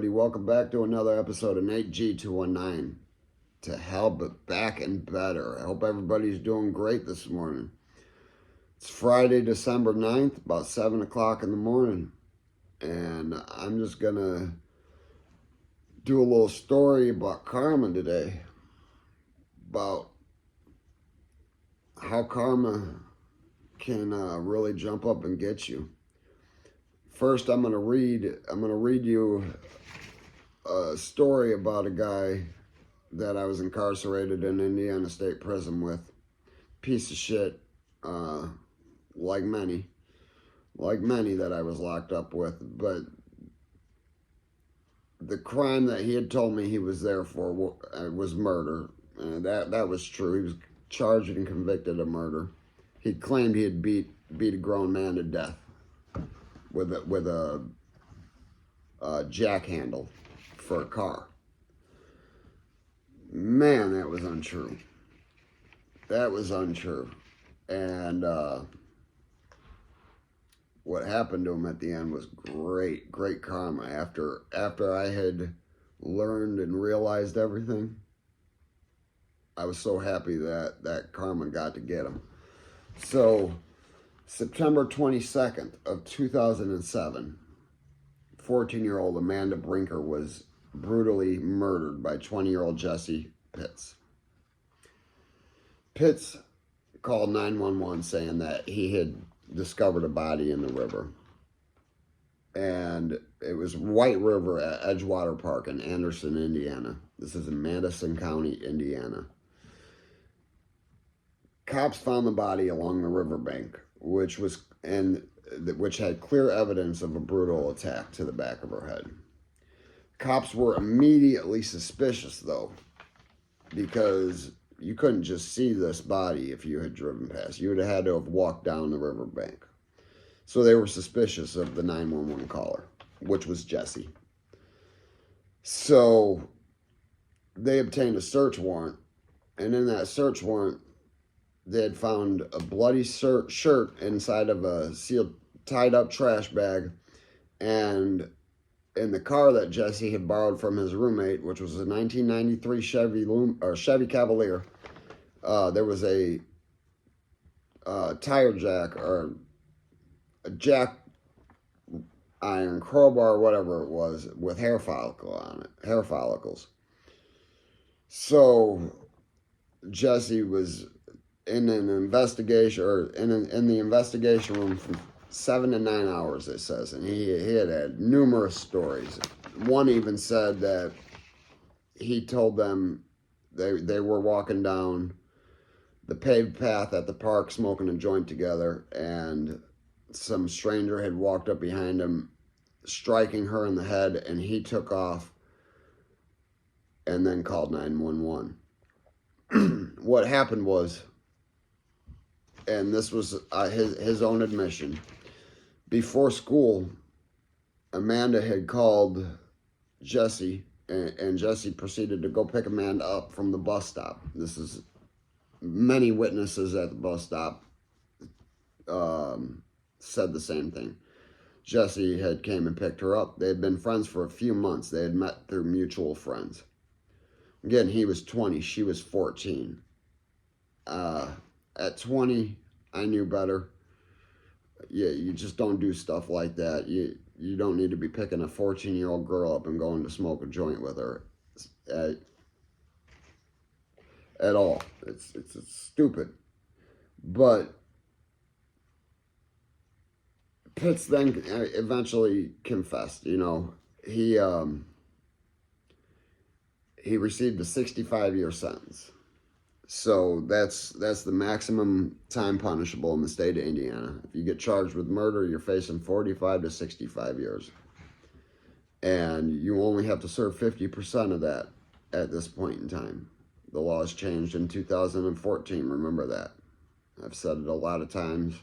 everybody. Welcome back to another episode of Nate G219. To hell but back and better. I hope everybody's doing great this morning. It's Friday, December 9th, about 7 o'clock in the morning. And I'm just going to do a little story about karma today. About how karma can really jump up and get you. First, I'm gonna read you a story about a guy that I was incarcerated in Indiana State Prison with. Piece of shit, like many that I was locked up with. But the crime that he had told me he was there for was murder. That was true. He was charged and convicted of murder. He claimed he had beat a grown man to death with a jack handle for a car. Man, that was untrue. That was untrue. And what happened to him at the end was great karma. After I had learned and realized everything, I was so happy that karma got to get him. So, September 22nd of 2007, 14-year-old Amanda Brinker was brutally murdered by 20-year-old Jesse Pitts. Pitts called 911 saying that he had discovered a body in the river. And it was White River at Edgewater Park in Anderson, Indiana. This is in Madison County, Indiana. Cops found the body along the riverbank, which had clear evidence of a brutal attack to the back of her head. Cops were immediately suspicious, though, because you couldn't just see this body if you had driven past. You would have had to have walked down the riverbank. So they were suspicious of the 911 caller, which was Jesse. So they obtained a search warrant, and in that search warrant, they had found a bloody shirt inside of a sealed, tied-up trash bag, and in the car that Jesse had borrowed from his roommate, which was a 1993 Chevy Cavalier, there was a tire jack or a jack iron crowbar, whatever it was, with hair follicles. So Jesse was in an investigation, or in the investigation room for 7 to 9 hours, it says, and he had numerous stories. One even said that he told them they were walking down the paved path at the park smoking a joint together, and some stranger had walked up behind him, striking her in the head, and he took off and then called 911. What happened was, and this was his own admission, before school, Amanda had called Jesse, and Jesse proceeded to go pick Amanda up from the bus stop. This is many witnesses at the bus stop said the same thing. Jesse had came and picked her up. They had been friends for a few months. They had met through mutual friends. Again, he was 20, she was 14. At 20, I knew better. Yeah, you just don't do stuff like that. You don't need to be picking a 14-year-old girl up and going to smoke a joint with her at all. It's stupid. But Pitts then eventually confessed. You know, he received a 65-year sentence. So that's the maximum time punishable in the state of Indiana. If you get charged with murder, you're facing 45 to 65 years. And you only have to serve 50% of that at this point in time. The laws changed in 2014, remember that. I've said it a lot of times.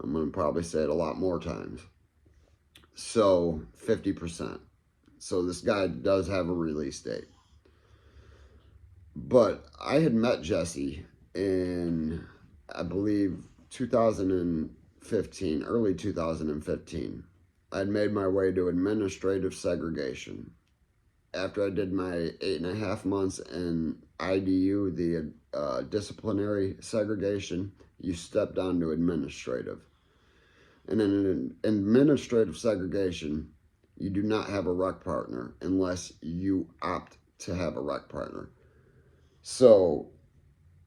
I'm going to probably say it a lot more times. So 50%. So this guy does have a release date. But I had met Jesse in, I believe, 2015, early 2015. I'd made my way to administrative segregation. After I did my 8.5 months in IDU, the disciplinary segregation, you step down to administrative. And in an administrative segregation, you do not have a rec partner unless you opt to have a rec partner. So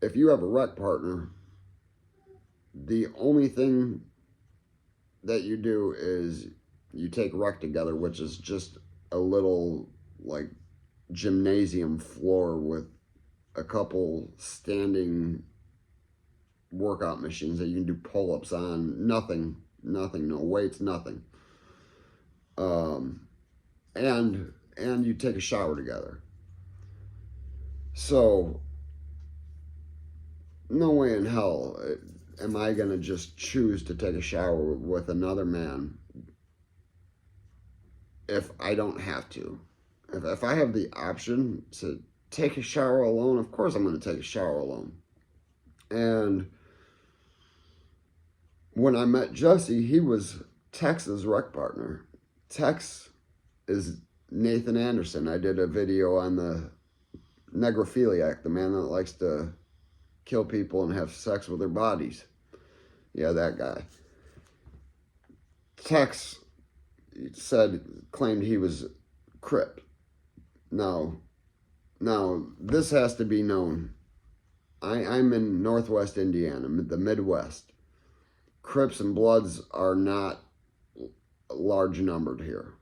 if you have a rec partner, the only thing that you do is you take rec together, which is just a little like gymnasium floor with a couple standing workout machines that you can do pull-ups on. Nothing, no weights, nothing. And you take a shower together. So no way in hell am I gonna just choose to take a shower with another man if I don't have to. If I have the option to take a shower alone, of course I'm going to take a shower alone. And when I met Jesse, he was Tex's rec partner. Tex is Nathan Anderson. I did a video on the necrophiliac, the man that likes to kill people and have sex with their bodies. Yeah, that guy. Tex claimed he was Crip. Now, this has to be known. I'm in Northwest Indiana, the Midwest. Crips and Bloods are not large numbered here.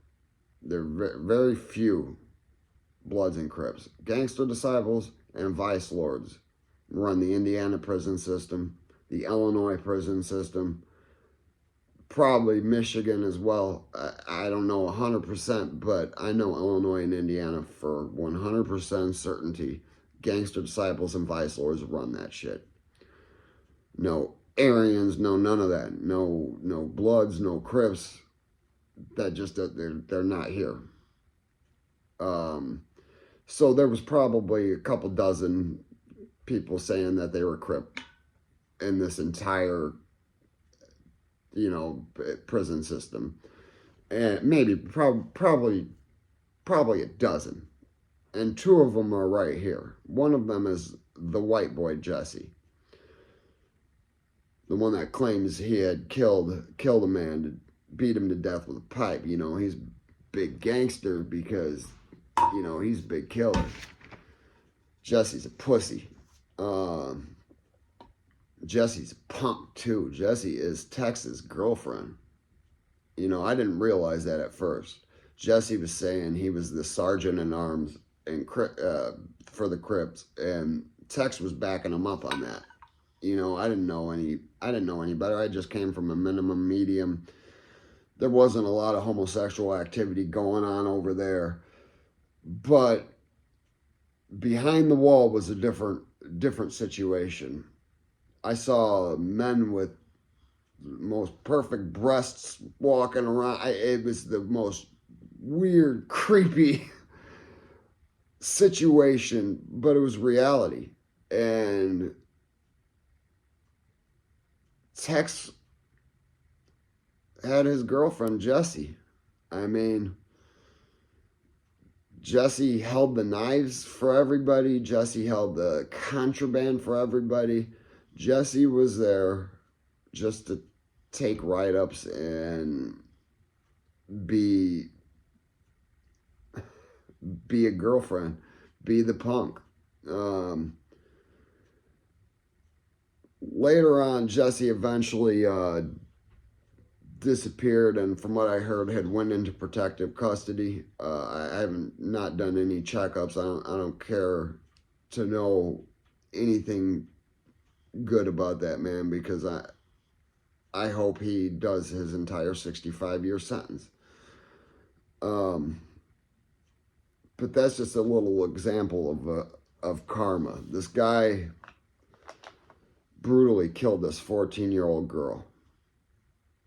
There are very few Bloods and Crips. Gangster disciples and vice lords run the Indiana prison system, the Illinois prison system, probably Michigan as well. I don't know 100%, but I know Illinois and Indiana for 100% certainty. Gangster disciples and vice lords run that shit. No Aryans, no none of that. No Bloods, no Crips. They're not here. So there was probably a couple dozen people saying that they were Crip in this entire prison system, and maybe probably a dozen, and two of them are right here. One of them is the white boy Jesse, the one that claims he had killed a man, beat him to death with a pipe. He's big gangster because he's a big killer. Jesse's a pussy. Jesse's a punk too. Jesse is Tex's girlfriend. I didn't realize that at first. Jesse was saying he was the sergeant in arms for the Crips, and Tex was backing him up on that. I didn't know any better. I just came from a minimum medium. There wasn't a lot of homosexual activity going on over there, but behind the wall was a different situation. I saw men with most perfect breasts walking around. It was the most weird, creepy situation, but it was reality. And Tex had his girlfriend, Jessie. Jesse held the knives for everybody. Jesse held the contraband for everybody. Jesse was there just to take write-ups and be a girlfriend, be the punk. Later on, Jesse eventually disappeared, and from what I heard, had went into protective custody. I haven't not done any checkups. I don't care to know anything good about that man, because I hope he does his entire 65-year sentence. But that's just a little example of karma. This guy brutally killed this 14-year-old girl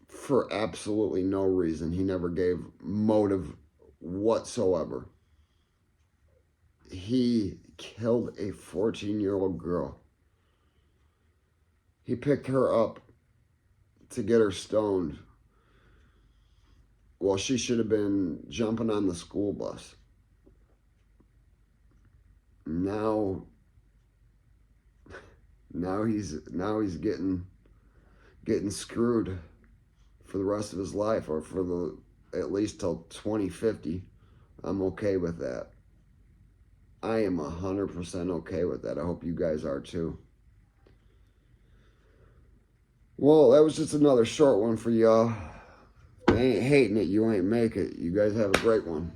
for absolutely no reason. He never gave motive whatsoever. He killed a 14-year-old girl. He picked her up to get her stoned Well, she should have been jumping on the school bus. Now he's getting screwed for the rest of his life, or for the at least till 2050. I'm okay with that. I am 100% okay with that. I hope you guys are too. Well, that was just another short one for y'all. I ain't hating it, you ain't make it. You guys have a great one.